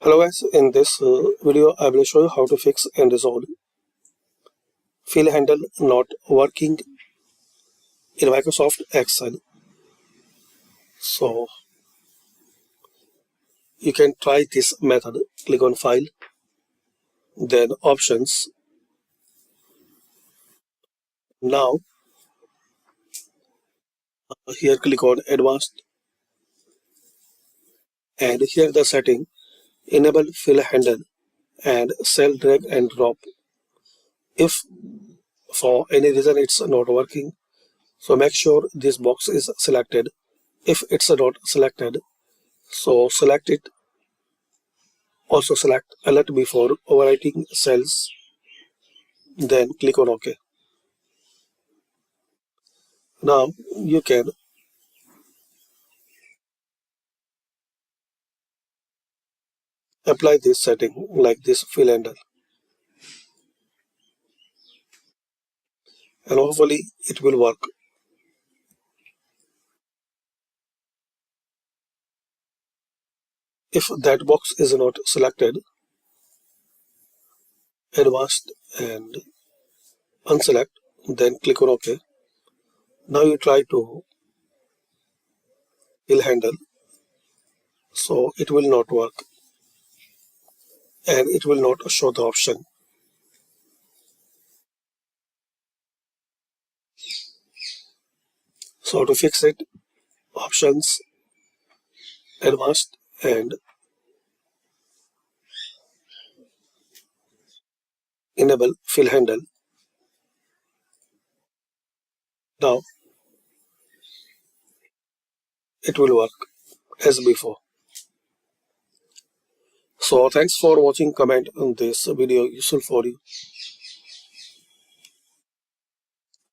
Hello guys, in this video I will show you how to fix and resolve fill handle not working in Microsoft Excel. So you can try this method. Click on File, then Options. Now here click on Advanced, and here the setting enable fill handle and cell drag and drop. If for any reason it's not working, so make sure this box is selected. If it's not selected, so select it. Also select alert before overwriting cells, then click on OK. Now you can apply this setting like this fill handle, and hopefully it will work. If that box is not selected, advanced and unselect, then click on OK. Now you try to fill handle, so it will not work and it will not show the option. So to fix it, options, advanced, and enable fill handle. Now it will work as before. So thanks for watching. Comment on this video useful for you.